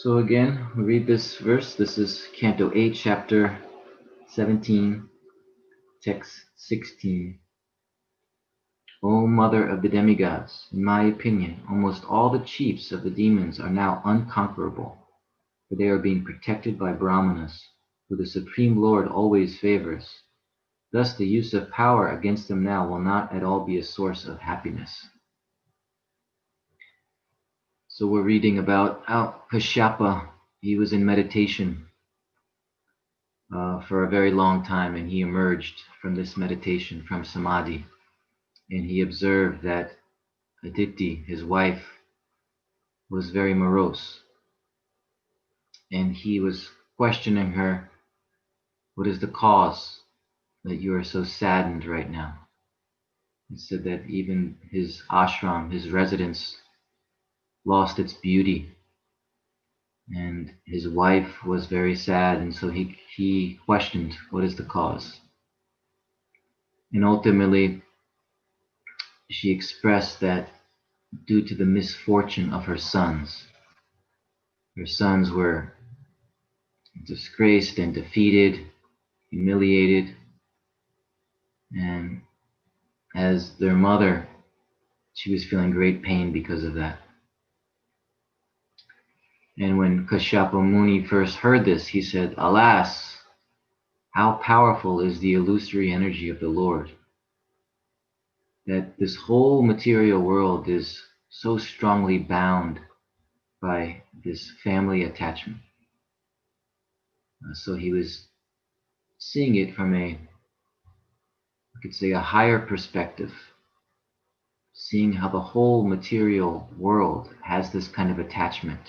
So again, we read this verse. This is Canto 8, Chapter 17, Text 16. O Mother of the demigods, in my opinion, almost all the chiefs of the demons are now unconquerable, for they are being protected by Brahmanas, who the Supreme Lord always favors. Thus the use of power against them now will not at all be a source of happiness. So we're reading about Kashyapa. He was in meditation for a very long time, and he emerged from this meditation, from Samadhi, and he observed that Aditi, his wife, was very morose, and he was questioning her, what is the cause that you are so saddened right now? He said that even his ashram, his residence, lost its beauty, and his wife was very sad, and so he questioned, what is the cause? And ultimately, she expressed that due to the misfortune of her sons were disgraced and defeated, humiliated, and as their mother, she was feeling great pain because of that. And when Kashyapa Muni first heard this, he said, alas, how powerful is the illusory energy of the Lord, that this whole material world is so strongly bound by this family attachment. So he was seeing it from I could say, a higher perspective, seeing how the whole material world has this kind of attachment.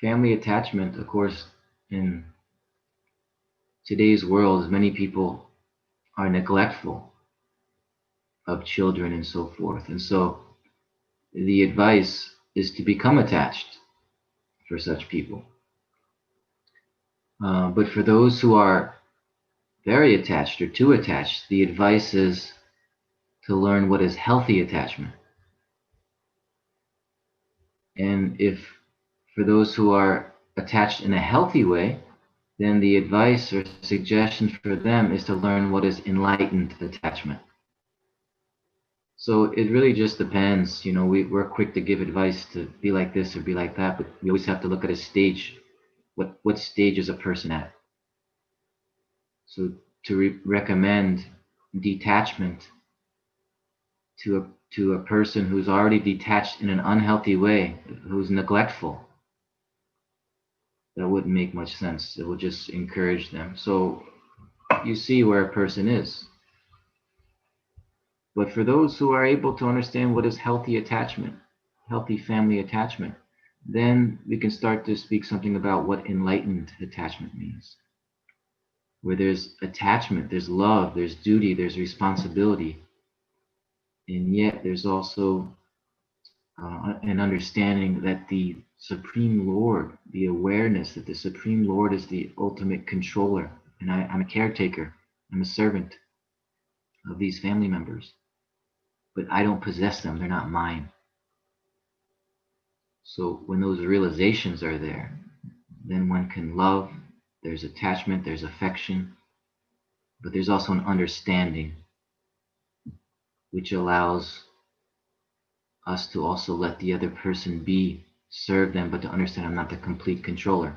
Family attachment, of course, in today's world, many people are neglectful of children and so forth. And so the advice is to become attached for such people. But for those who are very attached or too attached, the advice is to learn what is healthy attachment. And if for those who are attached in a healthy way, then the advice or suggestion for them is to learn what is enlightened attachment. So it really just depends. We're quick to give advice to be like this or be like that, but we always have to look at a stage. What stage is a person at? So to recommend detachment to a person who's already detached in an unhealthy way, who's neglectful, that wouldn't make much sense. It would just encourage them. So you see where a person is. But for those who are able to understand what is healthy attachment, healthy family attachment, then we can start to speak something about what enlightened attachment means. Where there's attachment, there's love, there's duty, there's responsibility. And yet there's also an understanding that the Supreme Lord, the awareness that the Supreme Lord is the ultimate controller, and I'm a caretaker, I'm a servant of these family members, but I don't possess them, they're not mine. So when those realizations are there, then one can love, there's attachment, there's affection, but there's also an understanding which allows us to also let the other person be, serve them, but to understand I'm not the complete controller.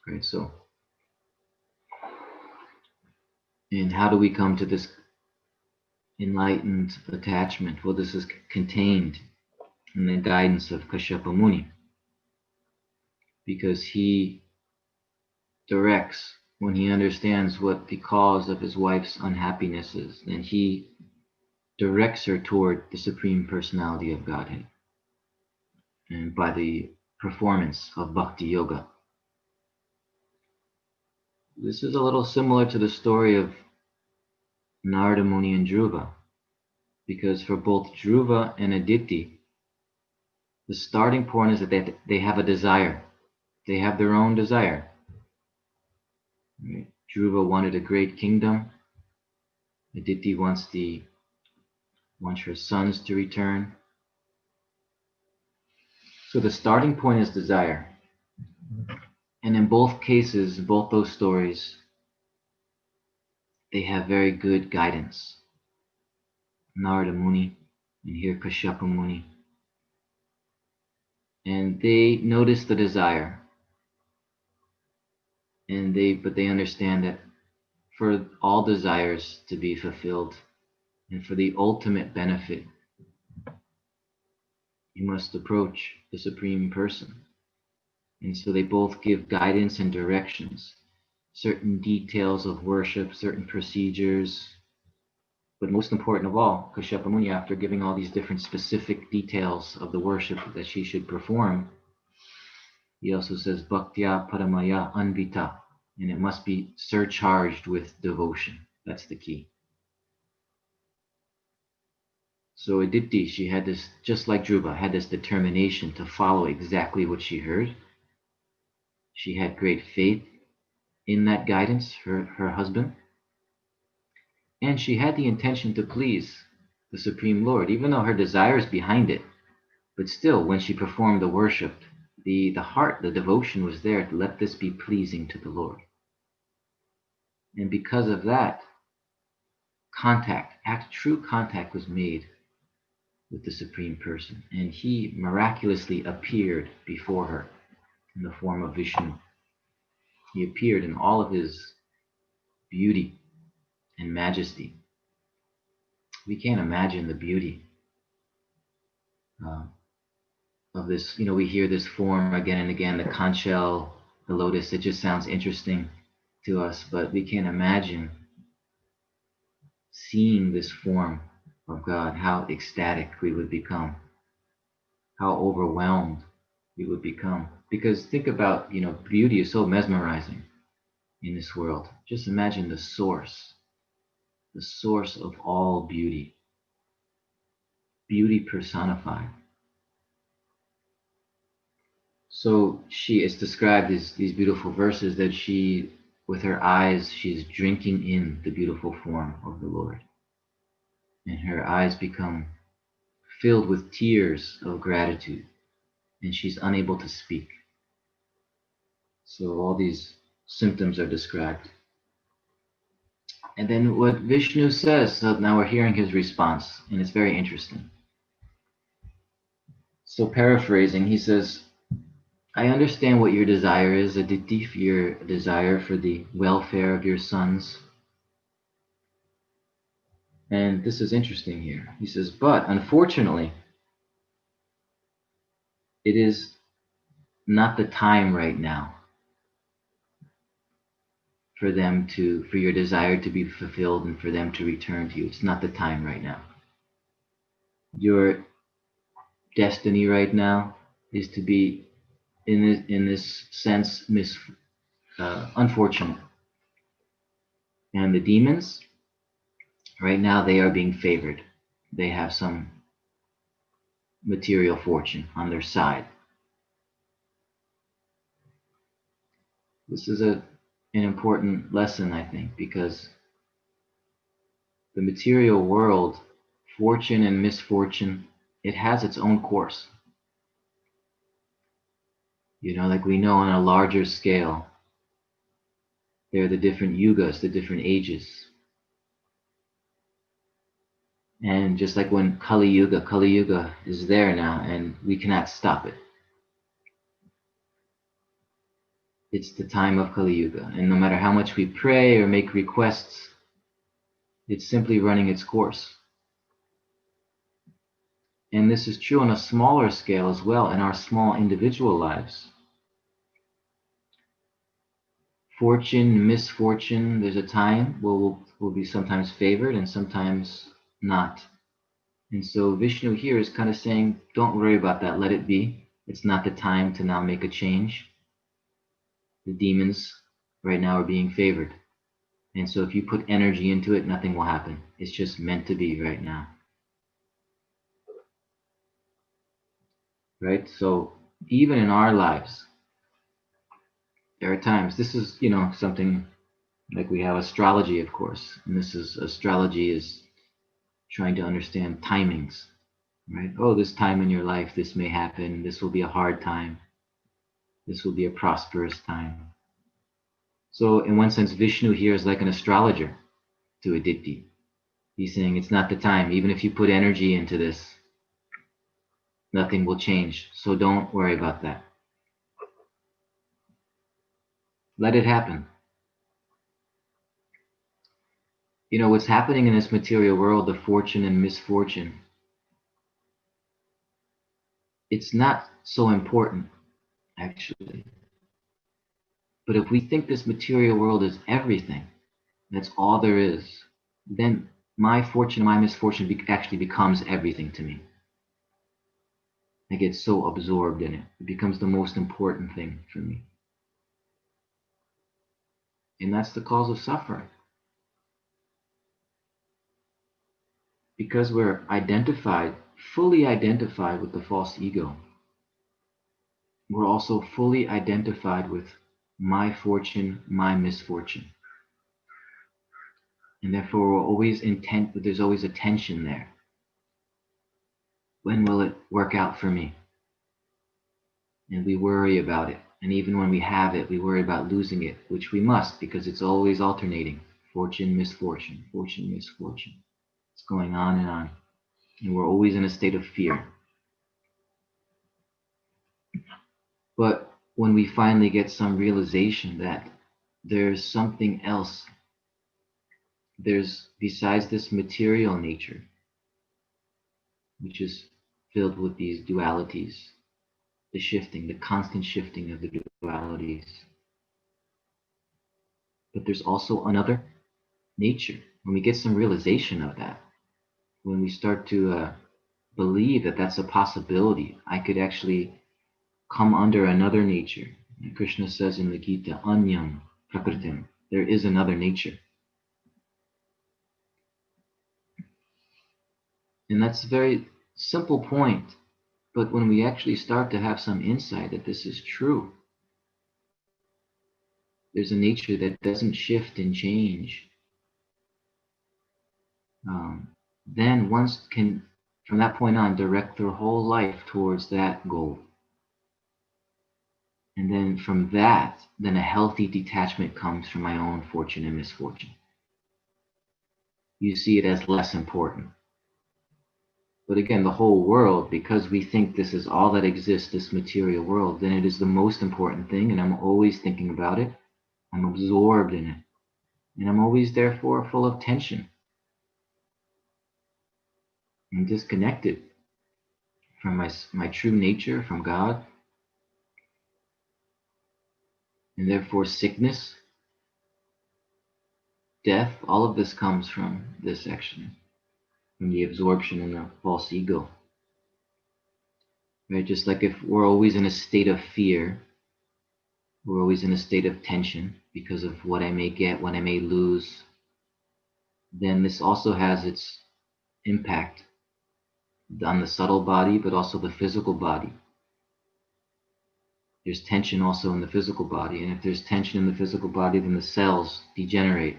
Right, so, and how do we come to this enlightened attachment? Well, this is contained in the guidance of Kashyapa Muni, because he directs, when he understands what the cause of his wife's unhappiness is, then he directs her toward the Supreme Personality of Godhead, and by the performance of Bhakti Yoga. This is a little similar to the story of Narada Muni and Dhruva, because for both Dhruva and Aditi, the starting point is that they have a desire. They have their own desire. Right? Dhruva wanted a great kingdom. Aditi wants her sons to return. So the starting point is desire. And in both cases, both those stories, they have very good guidance. Narada Muni and here Kashyapa Muni. And they notice the desire. But they understand that for all desires to be fulfilled and for the ultimate benefit, you must approach the Supreme Person. And so they both give guidance and directions, certain details of worship, certain procedures. But most important of all, Kashyapa Muni, after giving all these different specific details of the worship that she should perform, he also says, Bhaktya Paramaya Anvita, and it must be surcharged with devotion. That's the key. So Aditi, she had this, just like Dhruva, had this determination to follow exactly what she heard. She had great faith in that guidance, her husband. And she had the intention to please the Supreme Lord, even though her desire is behind it. But still, when she performed the worship, the heart, the devotion was there to let this be pleasing to the Lord. And because of that, true contact was made with the Supreme Person. And he miraculously appeared before her in the form of Vishnu. He appeared in all of his beauty and majesty. We can't imagine the beauty of this. We hear this form again and again, the conch shell, the lotus. It just sounds interesting to us, but we can't imagine seeing this form of God, how ecstatic we would become, how overwhelmed we would become. Because think about, beauty is so mesmerizing in this world. Just imagine the source of all beauty personified. So she is described as these beautiful verses that she, with her eyes, she's drinking in the beautiful form of the Lord. And her eyes become filled with tears of gratitude, and she's unable to speak. So all these symptoms are described. And then what Vishnu says, so now we're hearing his response, and it's very interesting. So paraphrasing, he says, I understand what your desire is, Aditi, your desire for the welfare of your sons. And this is interesting here. He says, but unfortunately, it is not the time right now for your desire to be fulfilled and for them to return to you. It's not the time right now. Your destiny right now is to be, in this sense, unfortunate. And the demons, right now, they are being favored. They have some material fortune on their side. This is an important lesson, I think, because the material world, fortune and misfortune, it has its own course. Like we know on a larger scale, there are the different yugas, the different ages. And just like when Kali Yuga is there now, and we cannot stop it. It's the time of Kali Yuga, and no matter how much we pray or make requests, it's simply running its course. And this is true on a smaller scale as well, in our small individual lives. Fortune, misfortune, there's a time we'll be sometimes favored and sometimes not. And so Vishnu here is kind of saying, don't worry about that, let it be. It's not the time to now make a change. The demons right now are being favored. And so if you put energy into it, nothing will happen. It's just meant to be right now. Right? So even in our lives, there are times, this is, something like we have astrology, of course. And astrology is trying to understand timings. right? Oh, this time in your life, this may happen. This will be a hard time. This will be a prosperous time. So in one sense, Vishnu here is like an astrologer to Aditi. He's saying it's not the time. Even if you put energy into this, nothing will change. So don't worry about that. Let it happen. You know, what's happening in this material world, the fortune and misfortune, it's not so important, actually. But if we think this material world is everything, that's all there is, then my fortune, my misfortune actually becomes everything to me. I get so absorbed in it. It becomes the most important thing for me. And that's the cause of suffering. Because we're identified, fully identified with the false ego, we're also fully identified with my fortune, my misfortune. And therefore we're always intent, there's always a tension there. When will it work out for me? And we worry about it. And even when we have it, we worry about losing it, which we must because it's always alternating. Fortune, misfortune, fortune, misfortune. It's going on and on. And we're always in a state of fear. But when we finally get some realization that there's something else, there's besides this material nature, which is filled with these dualities, the shifting, the constant shifting of the dualities. But there's also another nature. When we get some realization of that, when we start to believe that that's a possibility, I could actually come under another nature. And Krishna says in the Gita, Anyam Prakritim, there is another nature. And that's a very simple point. But when we actually start to have some insight that this is true, there's a nature that doesn't shift and change, then one can, from that point on, direct their whole life towards that goal. And then from that, then a healthy detachment comes from my own fortune and misfortune. You see it as less important. But again, the whole world, because we think this is all that exists, this material world, then it is the most important thing, and I'm always thinking about it. I'm absorbed in it. And I'm always, therefore, full of tension. I'm disconnected from my true nature, from God. And therefore, sickness, death, all of this comes from this action, from the absorption in the false ego. Right? Just like if we're always in a state of fear, we're always in a state of tension because of what I may get, what I may lose, then this also has its impact on the subtle body, but also the physical body. There's tension also in the physical body, and if there's tension in the physical body, then the cells degenerate.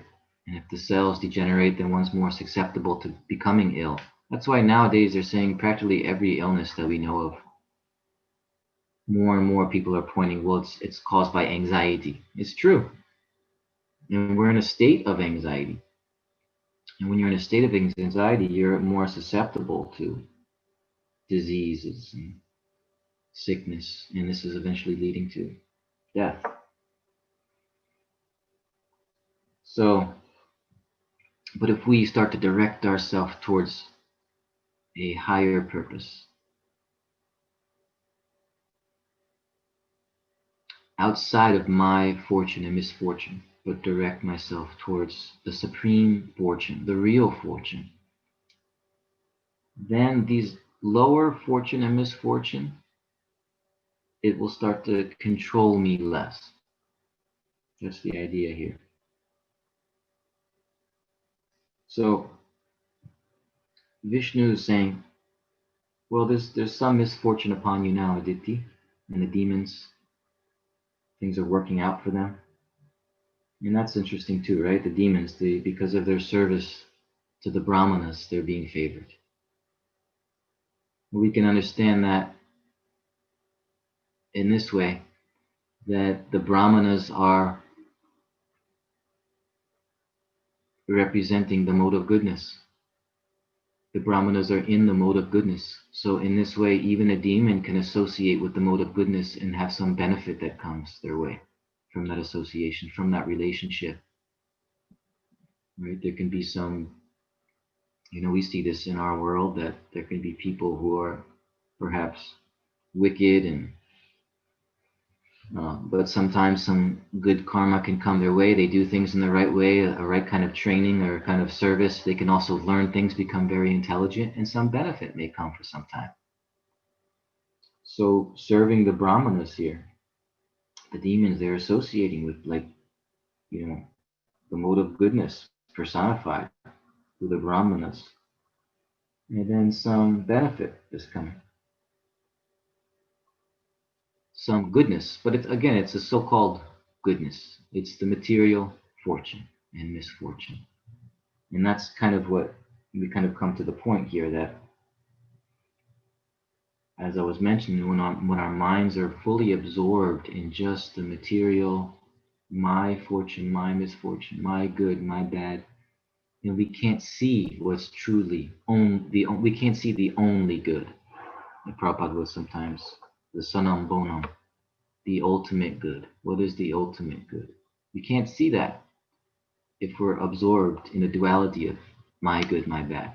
And if the cells degenerate, then one's more susceptible to becoming ill. That's why nowadays they're saying practically every illness that we know of, more and more people are pointing, well, it's caused by anxiety. It's true. And we're in a state of anxiety. And when you're in a state of anxiety, you're more susceptible to diseases and sickness, and this is eventually leading to death. So, but if we start to direct ourselves towards a higher purpose, outside of my fortune and misfortune, but direct myself towards the supreme fortune, the real fortune, then these lower fortune and misfortune, it will start to control me less. That's the idea here. So Vishnu is saying, well, there's some misfortune upon you now, Aditi, and the demons, things are working out for them. And that's interesting too, right? The demons, because of their service to the Brahmanas, they're being favored. We can understand that in this way, that the Brahmanas are representing the mode of goodness. The Brahmanas are in the mode of goodness. So in this way, even a demon can associate with the mode of goodness and have some benefit that comes their way from that association, from that relationship. Right? There can be some, we see this in our world, that there can be people who are perhaps wicked, and but sometimes some good karma can come their way. They do things in the right way, a right kind of training or kind of service. They can also learn things, become very intelligent, and some benefit may come for some time. So serving the Brahmanas here, the demons, they're associating with, the mode of goodness personified through the Brahmanas. And then some benefit is coming. Some goodness, but it's a so-called goodness. It's the material fortune and misfortune. And that's kind of what we kind of come to the point here, that, as I was mentioning, when our minds are fully absorbed in just the material, my fortune, my misfortune, my good, my bad, we can't see what's truly we can't see the only good. Like Prabhupada was sometimes, the sanam bonam, the ultimate good. What is the ultimate good? We can't see that if we're absorbed in the duality of my good, my bad.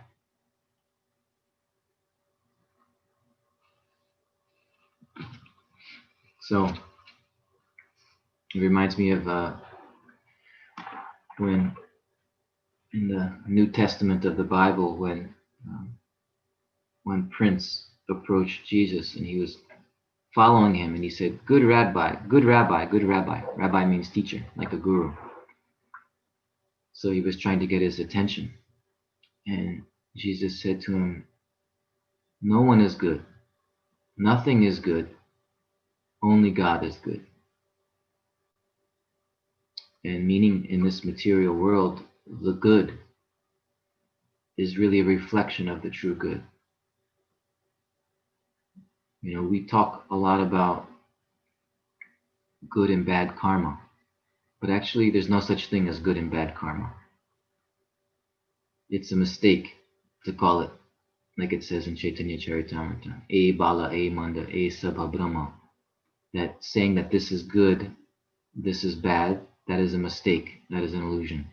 So it reminds me of when in the New Testament of the Bible, when Prince approached Jesus and he was following him, and he said, "Good rabbi, good rabbi, good rabbi." Rabbi means teacher, like a guru. So he was trying to get his attention. And Jesus said to him, "No one is good. Nothing is good. Only God is good." And meaning, in this material world, the good is really a reflection of the true good. We talk a lot about good and bad karma, but actually there's no such thing as good and bad karma. It's a mistake to call it, like it says in Chaitanya Charitamrita, "E bala, e manda, e sabha brahma," that saying that this is good, this is bad, that is a mistake, that is an illusion.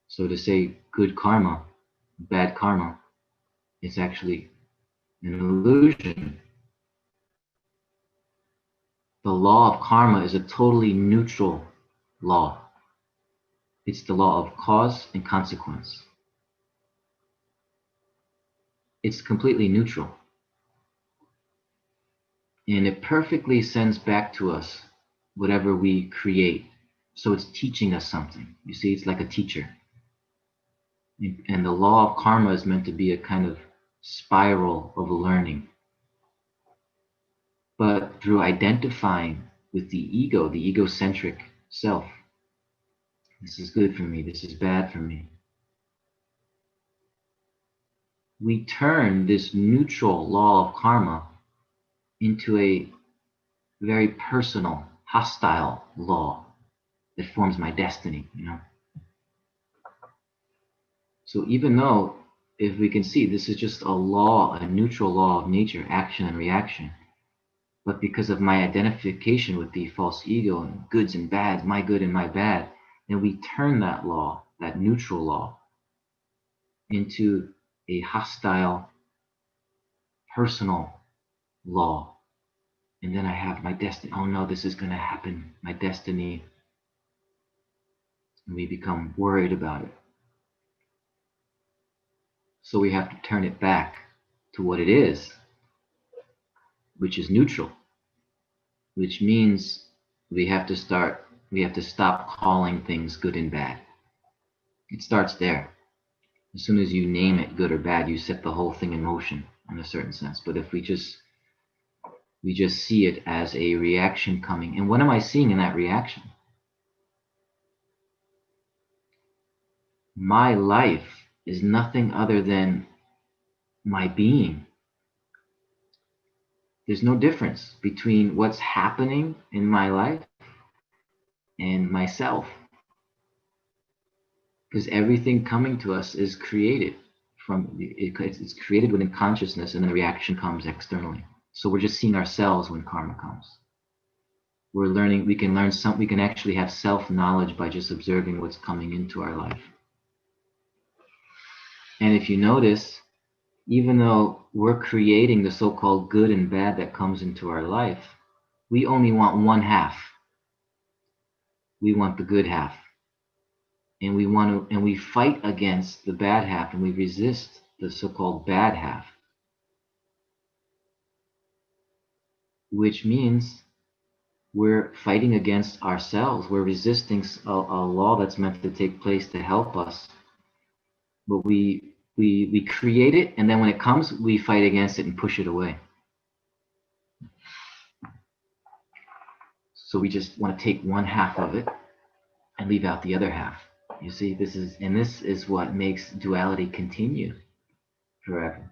So to say good karma, bad karma, it's actually an illusion. The law of karma is a totally neutral law. It's the law of cause and consequence. It's completely neutral. And it perfectly sends back to us whatever we create. So it's teaching us something. You see, it's like a teacher. And the law of karma is meant to be a kind of spiral of learning. But through identifying with the ego, the egocentric self, this is good for me, this is bad for me, we turn this neutral law of karma into a very personal, hostile law that forms my destiny, So even though, if we can see, this is just a law, a neutral law of nature, action and reaction, but because of my identification with the false ego and goods and bads, my good and my bad, then we turn that law, that neutral law, into a hostile, personal law. And then I have my destiny. Oh no, this is going to happen. My destiny. And we become worried about it. So we have to turn it back to what it is, which is neutral, which means we have to stop calling things good and bad. It starts there. As soon as you name it good or bad, you set the whole thing in motion in a certain sense. But if we just see it as a reaction coming, and what am I seeing in that reaction? My life is nothing other than my being. There's no difference between what's happening in my life and myself, because everything coming to us is created it's created within consciousness, and then the reaction comes externally. So we're just seeing ourselves when karma comes. We're learning, we can actually have self-knowledge by just observing what's coming into our life. And if you notice, even though we're creating the so-called good and bad that comes into our life, we only want one half. We want the good half. And we fight against the bad half, and we resist the so-called bad half. Which means we're fighting against ourselves. We're resisting a law that's meant to take place to help us. But we create it, and then when it comes, we fight against it and push it away. So we just want to take one half of it and leave out the other half. You see, this is what makes duality continue forever.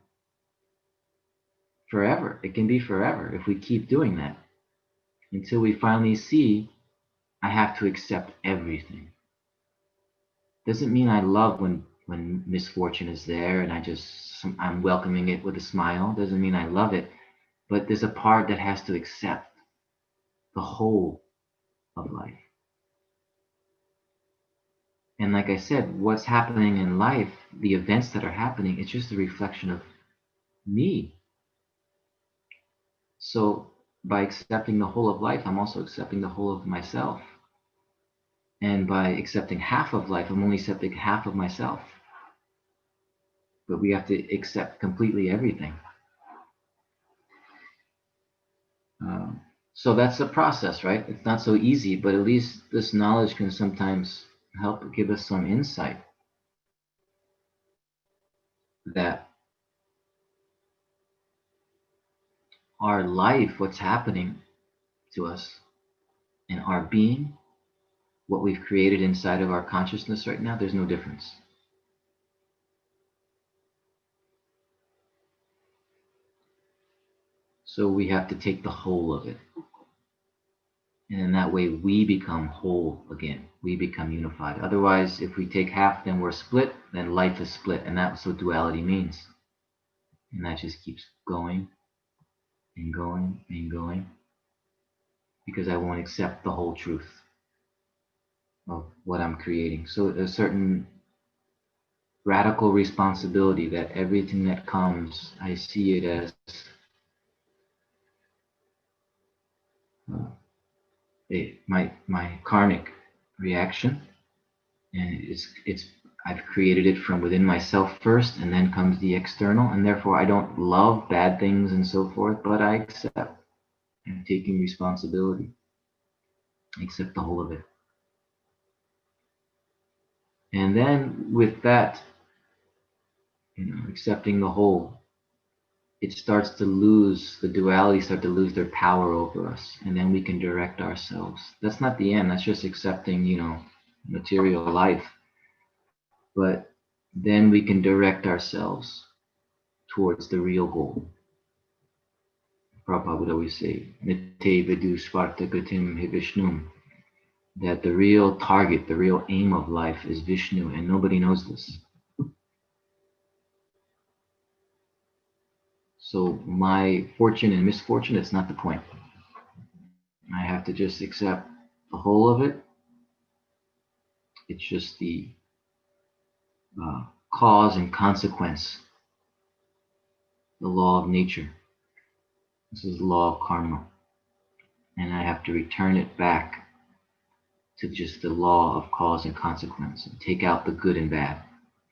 Forever. It can be forever if we keep doing that. Until we finally see, I have to accept everything. Doesn't mean I love when misfortune is there and I'm welcoming it with a smile. Doesn't mean I love it. But there's a part that has to accept the whole of life. And like I said, what's happening in life, the events that are happening, it's just a reflection of me. So by accepting the whole of life, I'm also accepting the whole of myself. And by accepting half of life, I'm only accepting half of myself. But we have to accept completely everything. So that's the process, right? It's not so easy, but at least this knowledge can sometimes help give us some insight that our life, what's happening to us, and our being, what we've created inside of our consciousness right now, there's no difference. So we have to take the whole of it. And in that way, we become whole again. We become unified. Otherwise, if we take half, then we're split, then life is split. And that's what duality means. And that just keeps going and going and going, because I won't accept the whole truth of what I'm creating. So a certain radical responsibility that everything that comes, I see it as my karmic reaction, and I've created it from within myself first, and then comes the external, and therefore I don't love bad things and so forth, but I accept. I'm taking responsibility. I accept the whole of it. And then with that, accepting the whole, it starts to lose, the duality start to lose their power over us, and then we can direct ourselves. That's not the end. That's just accepting, material life. But then we can direct ourselves towards the real goal. Prabhupada would always say, Nite vidu svarta gatim he Vishnum, that the real target, the real aim of life is Vishnu, and nobody knows this. So my fortune and misfortune, it's not the point. I have to just accept the whole of it. It's just the cause and consequence, the law of nature. This is the law of karma. And I have to return it back to just the law of cause and consequence, and take out the good and bad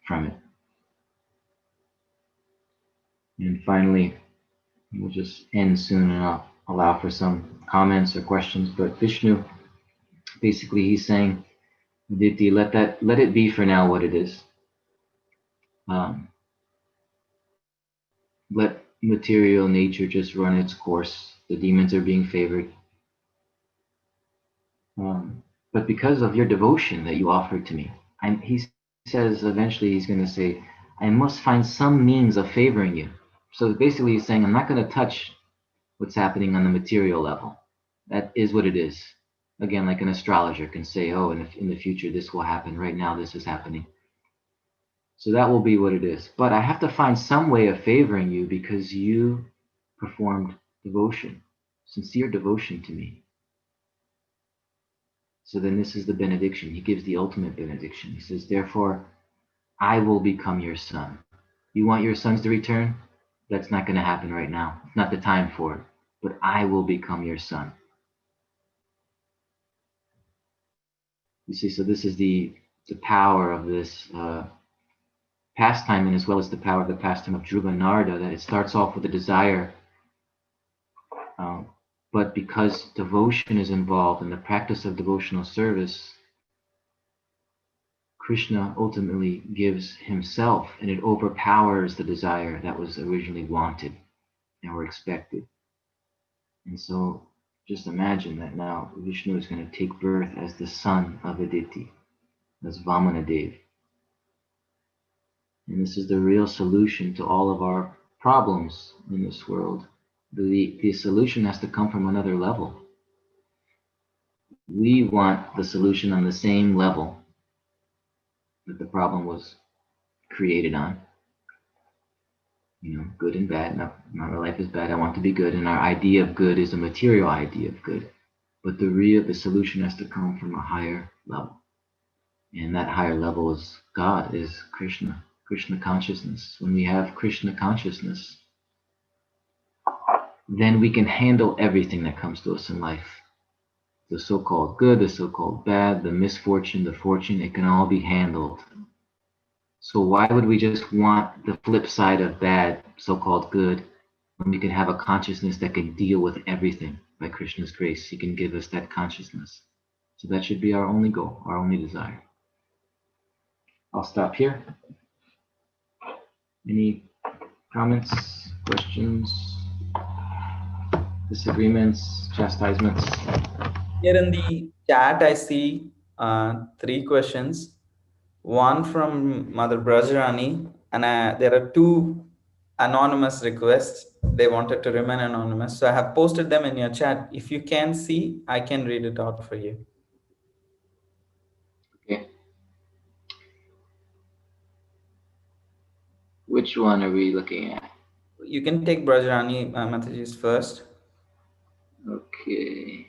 from it. And finally, we'll just end soon, and I'll allow for some comments or questions. But Vishnu, basically he's saying, Aditi, let it be for now what it is. Let material nature just run its course. The demons are being favored. But because of your devotion that you offered to me, he says eventually he's going to say, I must find some means of favoring you. So basically he's saying, I'm not going to touch what's happening on the material level. That is what it is. Again, like an astrologer can say, oh, in the future this will happen. Right now this is happening. So that will be what it is. But I have to find some way of favoring you because you performed devotion, sincere devotion to me. So then this is the benediction. He gives the ultimate benediction. He says, therefore, I will become your son. You want your sons to return? That's not going to happen right now. It's not the time for it. But I will become your son. You see, so this is the power of this pastime, and as well as the power of the pastime of Dhruva Narada, that it starts off with a desire, but because devotion is involved in the practice of devotional service, Krishna ultimately gives himself, and it overpowers the desire that was originally wanted or expected. And so just imagine that now Vishnu is going to take birth as the son of Aditi, as Vamanadev. And this is the real solution to all of our problems in this world. The solution has to come from another level. We want the solution on the same level that the problem was created on. Good and bad. Now, my life is bad. I want to be good. And our idea of good is a material idea of good. But the solution has to come from a higher level. And that higher level is God, is Krishna consciousness. When we have Krishna consciousness, then we can handle everything that comes to us in life. The so-called good, the so-called bad, the misfortune, the fortune, it can all be handled. So why would we just want the flip side of bad, so-called good, when we can have a consciousness that can deal with everything by Krishna's grace? He can give us that consciousness. So that should be our only goal, our only desire. I'll stop here. Any comments, questions, disagreements, chastisements? Here in the chat, I see 3 questions. One from Mother Brajrani, and there are 2 anonymous requests. They wanted to remain anonymous. So I have posted them in your chat. If you can see, I can read it out for you. Okay. Which one are we looking at? You can take Brajrani Mataji's first. Okay.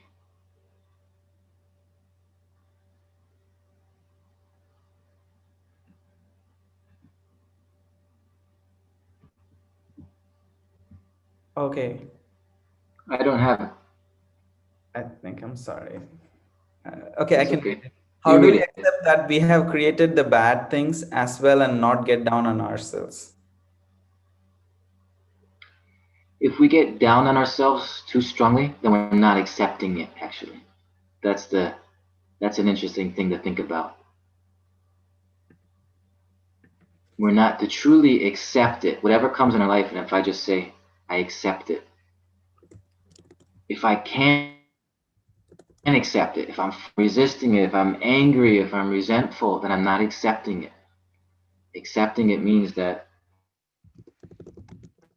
Okay. I don't have it. I think I'm sorry. Okay, It's I can. okay. How You do read we it. accept that we have created the bad things as well and not get down on ourselves? If we get down on ourselves too strongly, then we're not accepting it, actually. That's an interesting thing to think about. We're not to truly accept it. Whatever comes in our life, and if I just say, I accept it. If I can't accept it, if I'm resisting it, if I'm angry, if I'm resentful, then I'm not accepting it. Accepting it means that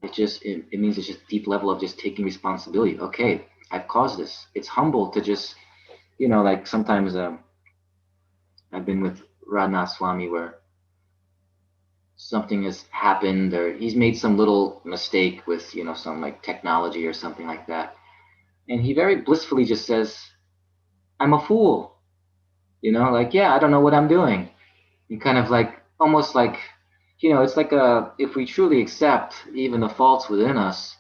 it means it's just a deep level of just taking responsibility. Okay, I've caused this. It's humble to just, like sometimes I've been with Radhanath Swami where something has happened or he's made some little mistake with, some like technology or something like that. And he very blissfully just says, I'm a fool. Like, yeah, I don't know what I'm doing. You kind of like, almost like, it's like if we truly accept even the faults within us,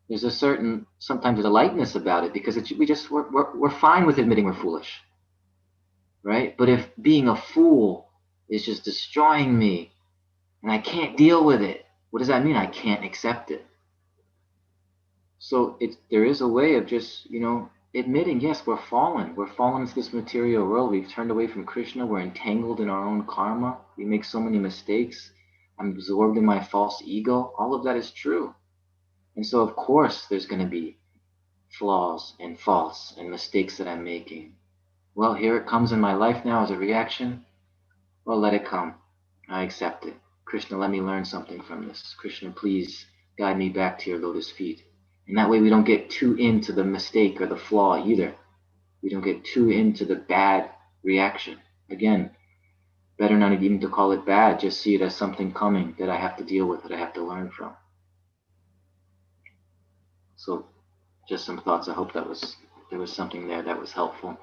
there's a certain, sometimes a lightness about it because we're fine with admitting we're foolish, right? But if being a fool is just destroying me and I can't deal with it, what does that mean? I can't accept it. So there is a way of just, admitting, yes, we're fallen. We're fallen into this material world. We've turned away from Krishna. We're entangled in our own karma. We make so many mistakes. I'm absorbed in my false ego. All of that is true. And so, of course, there's going to be flaws and faults and mistakes that I'm making. Well, here it comes in my life now as a reaction. Well, let it come. I accept it. Krishna, let me learn something from this. Krishna, please guide me back to your lotus feet. And that way we don't get too into the mistake or the flaw either. We don't get too into the bad reaction. Again, better not even to call it bad, just see it as something coming that I have to deal with, that I have to learn from. So just some thoughts. I hope there was something there that was helpful.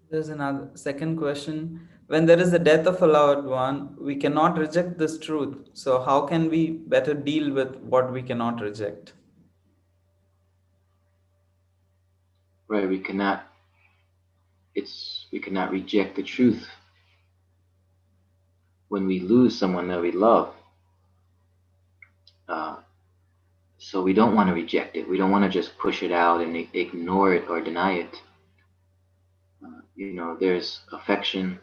There's another second question. When there is the death of a loved one, we cannot reject this truth. So how can we better deal with what we cannot reject? Right, we cannot reject the truth when we lose someone that we love. So we don't want to reject it. We don't want to just push it out and ignore it or deny it. There's affection,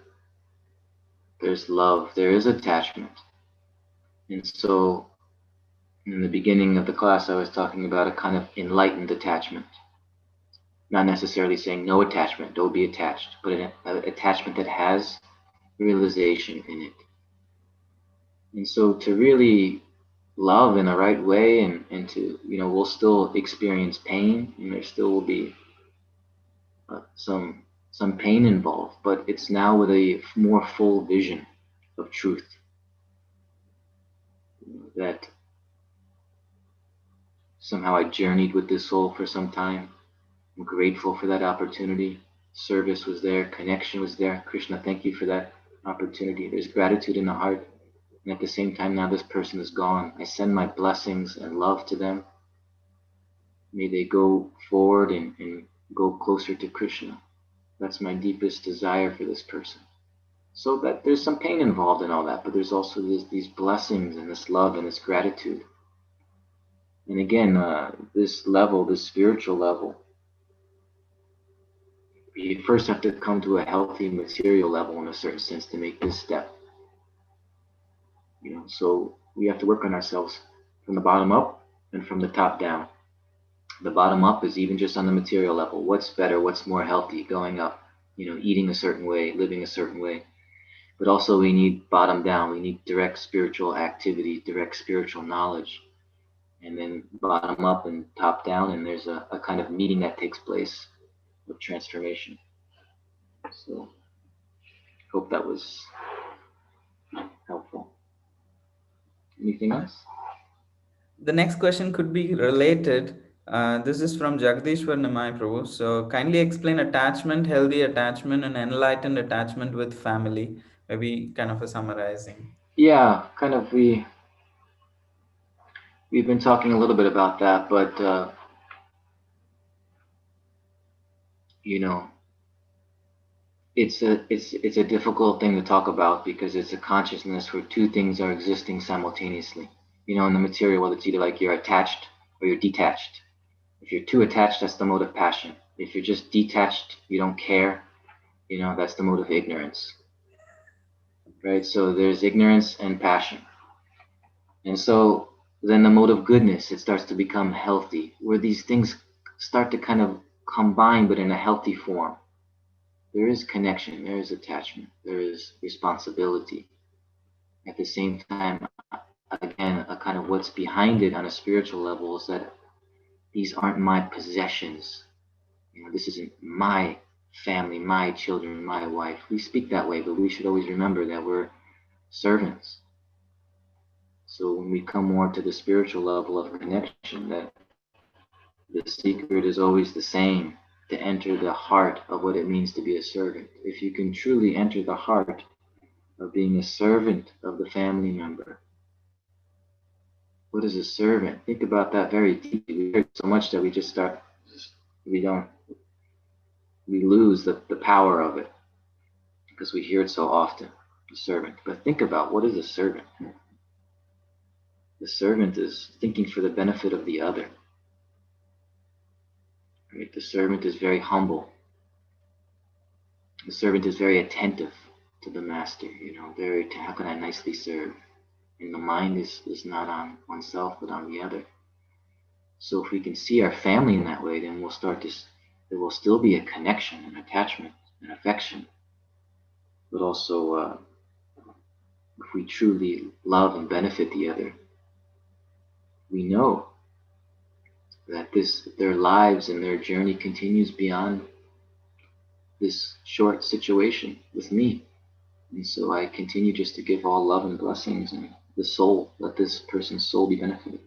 there's love, there is attachment. And so in the beginning of the class, I was talking about a kind of enlightened attachment. Not necessarily saying no attachment, don't be attached, but an attachment that has realization in it. And so to really love in the right way and to, we'll still experience pain, and there still will be some pain involved, but it's now with a more full vision of truth. That somehow I journeyed with this soul for some time. I'm grateful for that opportunity. Service was there, connection was there. Krishna, thank you for that opportunity. There's gratitude in the heart. And at the same time, now this person is gone. I send my blessings and love to them. May they go forward and go closer to Krishna. That's my deepest desire for this person. So that there's some pain involved in all that, but there's also these blessings and this love and this gratitude. And again, this level, this spiritual level, you first have to come to a healthy material level in a certain sense to make this step. So we have to work on ourselves from the bottom up and from the top down. The bottom up is even just on the material level. What's better? What's more healthy? Going up, eating a certain way, living a certain way. But also we need bottom down. We need direct spiritual activity, direct spiritual knowledge. And then bottom up and top down, and there's a kind of meeting that takes place of transformation. So hope that was helpful. Anything else? The next question could be related. This is from Jagdishwar Nimai Prabhu. So kindly explain attachment, healthy attachment, and enlightened attachment with family. Maybe kind of a summarizing. Yeah, kind of we've been talking a little bit about that, but it's a difficult thing to talk about because it's a consciousness where two things are existing simultaneously. In the material world, it's either like you're attached or you're detached. If you're too attached, that's the mode of passion. If you're just detached, you don't care, that's the mode of ignorance. Right? So there's ignorance and passion. And so then the mode of goodness, it starts to become healthy, where these things start to kind of combine, but in a healthy form. There is connection, there is attachment, there is responsibility. At the same time, again, a kind of what's behind it on a spiritual level is that these aren't my possessions. This isn't my family, my children, my wife. We speak that way, but we should always remember that we're servants. So when we come more to the spiritual level of connection, that the secret is always the same, to enter the heart of what it means to be a servant. If you can truly enter the heart of being a servant of the family member, what is a servant? Think about that very deeply. We hear so much that we just we lose the power of it because we hear it so often, the servant. But think about, what is a servant? The servant is thinking for the benefit of the other. Right? The servant is very humble. The servant is very attentive to the master, how can I nicely serve? And the mind is not on oneself, but on the other. So if we can see our family in that way, then there will still be a connection, an attachment, an affection. But also, if we truly love and benefit the other, we know that their lives and their journey continues beyond this short situation with me. And so I continue just to give all love and blessings and the soul, let this person's soul be benefited.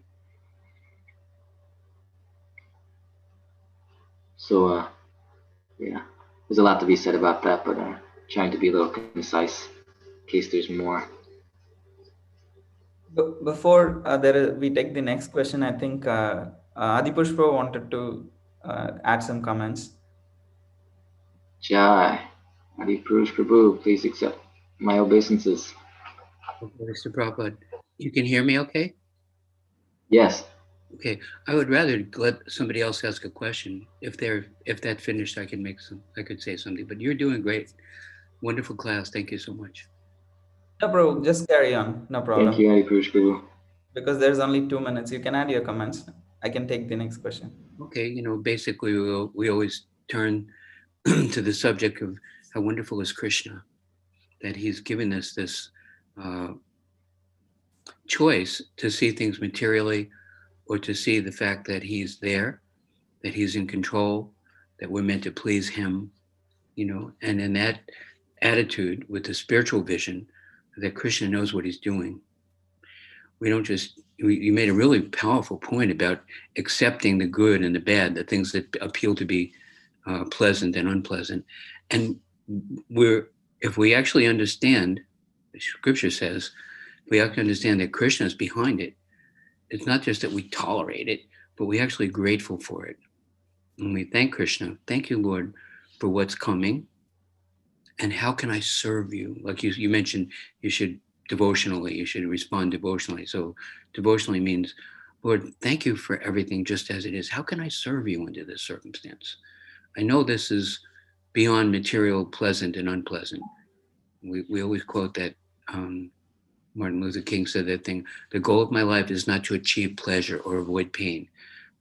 So, yeah, there's a lot to be said about that, but trying to be a little concise in case there's more. Before we take the next question, I think Adipushpa wanted to add some comments. Jai, Adi Purush Prabhu, please accept my obeisances. Mr. Prabhupada, you can hear me okay? Yes. Okay. I would rather let somebody else ask a question. If that's finished, I could say something. But you're doing great. Wonderful class. Thank you so much. No, bro, just carry on. No problem. Thank you, Adi Purush Prabhu. Because there's only 2 minutes. You can add your comments. I can take the next question. Okay. Basically, we always turn to the subject of how wonderful is Krishna, that he's given us this choice to see things materially or to see the fact that he's there, that he's in control, that we're meant to please him, and in that attitude with the spiritual vision that Krishna knows what he's doing. We don't just, you made a really powerful point about accepting the good and the bad, the things that appeal to be pleasant and unpleasant. And if we actually understand, the scripture says, we have to understand that Krishna is behind it. It's not just that we tolerate it, but we're actually grateful for it. And we thank Krishna. Thank you, Lord, for what's coming. And how can I serve you? Like you mentioned, you should respond devotionally. So devotionally means, Lord, thank you for everything just as it is. How can I serve you under this circumstance? I know this is beyond material, pleasant and unpleasant. We always quote that Martin Luther King said that thing, the goal of my life is not to achieve pleasure or avoid pain,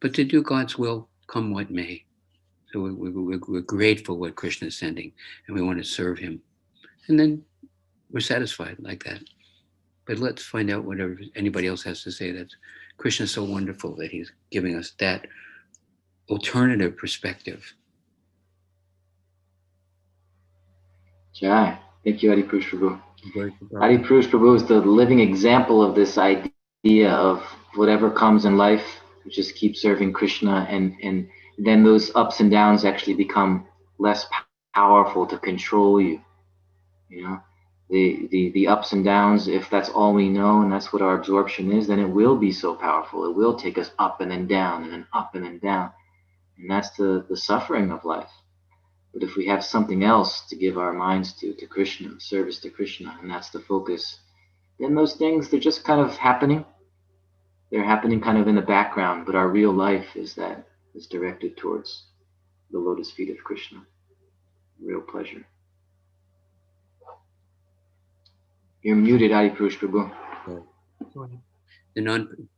but to do God's will, come what may. So we're grateful what Krishna is sending, and we want to serve him. And then we're satisfied like that. But let's find out whatever anybody else has to say. That Krishna is so wonderful that he's giving us that alternative perspective. Jai. Thank you, Adi Purush Prabhu. Adi Purush Prabhu is the living example of this idea of whatever comes in life, just keep serving Krishna, and then those ups and downs actually become less powerful to control you. The ups and downs, if that's all we know and that's what our absorption is, then it will be so powerful. It will take us up and then down and then up and then down. And that's the suffering of life. But if we have something else to give our minds to Krishna, service to Krishna, and that's the focus, then those things, they're just kind of happening. They're happening kind of in the background, but our real life is directed towards the lotus feet of Krishna. Real pleasure. You're muted, Adi Purush Prabhu.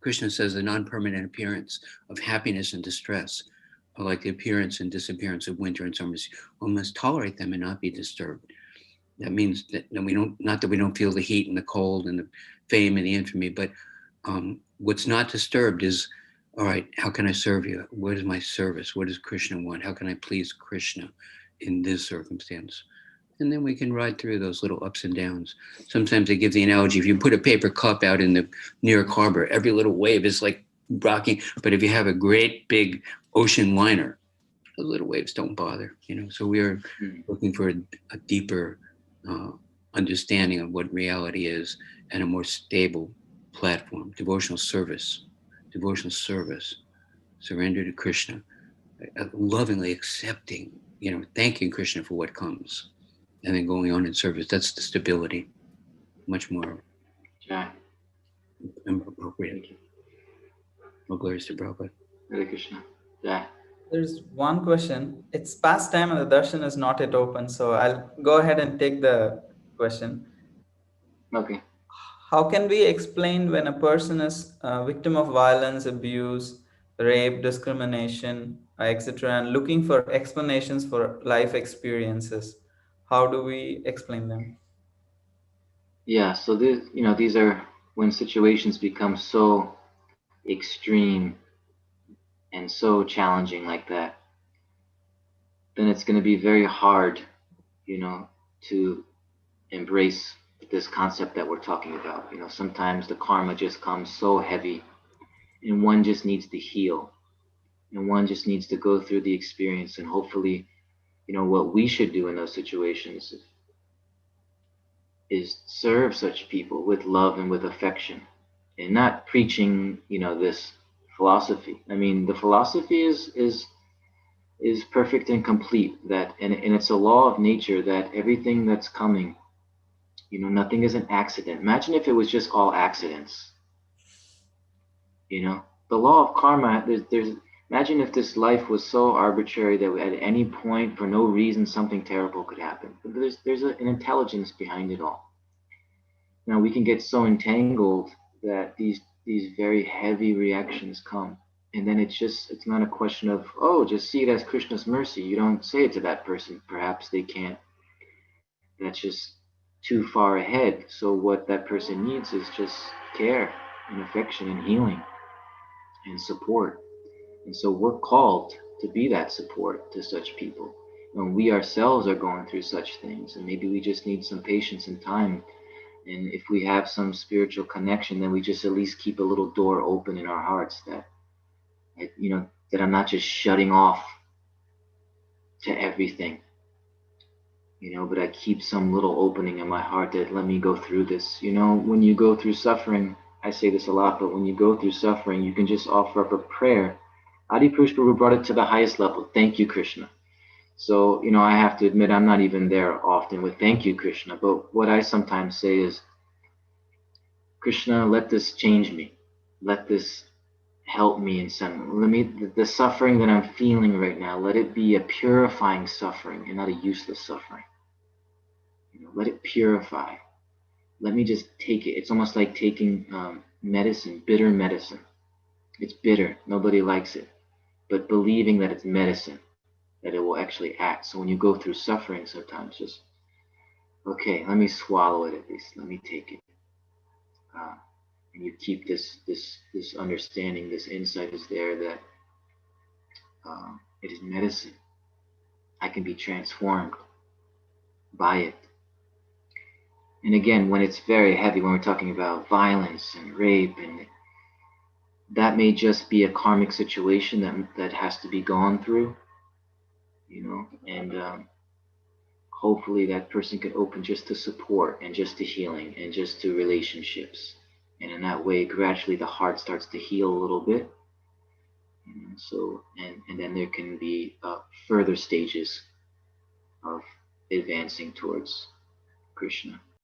Krishna says the non-permanent appearance of happiness and distress are like the appearance and disappearance of winter and summer. One must tolerate them and not be disturbed. That means that we don't, not that we don't feel the heat and the cold and the fame and the infamy, but what's not disturbed is, all right, how can I serve you? What is my service? What does Krishna want? How can I please Krishna in this circumstance? And then we can ride through those little ups and downs. Sometimes they give the analogy, if you put a paper cup out in the New York harbor, every little wave is like rocking. But if you have a great big ocean liner, the little waves don't bother, So we are looking for a deeper understanding of what reality is and a more stable platform, devotional service, surrender to Krishna, lovingly accepting, thanking Krishna for what comes, and then going on in service. That's the stability, much more appropriate. More glories to Prabhupada. Hare Krishna. Yeah. There's one question. It's past time and the darshan is not yet open, so I'll go ahead and take the question. Okay. How can we explain when a person is a victim of violence, abuse, rape, discrimination, etc., and looking for explanations for life experiences? How do we explain them? Yeah, so these are when situations become so extreme and so challenging like that, then it's going to be very hard, to embrace this concept that we're talking about. Sometimes the karma just comes so heavy, and one just needs to heal, and one just needs to go through the experience, and hopefully, what we should do in those situations is serve such people with love and with affection, and not preaching, this philosophy. I mean, the philosophy is perfect and complete, that and it's a law of nature that everything that's coming, nothing is an accident. Imagine if it was just all accidents. The law of karma, there's imagine if this life was so arbitrary that at any point, for no reason, something terrible could happen. But there's an intelligence behind it all. Now we can get so entangled that these very heavy reactions come, and then it's not a question of, oh, just see it as Krishna's mercy. You don't say it to that person. Perhaps they can't. That's just too far ahead. So what that person needs is just care and affection and healing and support. And so we're called to be that support to such people. When we ourselves are going through such things, and maybe we just need some patience and time. And if we have some spiritual connection, then we just at least keep a little door open in our hearts that that I'm not just shutting off to everything, but I keep some little opening in my heart that let me go through this. When you go through suffering, I say this a lot, but when you go through suffering, you can just offer up a prayer. Adi Purush Prabhu brought it to the highest level. Thank you, Krishna. So, I have to admit, I'm not even there often with thank you, Krishna. But what I sometimes say is, Krishna, let this change me. Let this help me in some. The suffering that I'm feeling right now, let it be a purifying suffering and not a useless suffering. Let it purify. Let me just take it. It's almost like taking medicine, bitter medicine. It's bitter. Nobody likes it. But believing that it's medicine, that it will actually act. So when you go through suffering sometimes, just, okay, let me swallow it at least. Let me take it. And you keep this understanding, this insight is there that it is medicine. I can be transformed by it. And again, when it's very heavy, when we're talking about violence and rape, and that may just be a karmic situation that has to be gone through, and hopefully that person can open just to support and just to healing and just to relationships. And in that way, gradually the heart starts to heal a little bit. So, and then there can be further stages of advancing towards Krishna.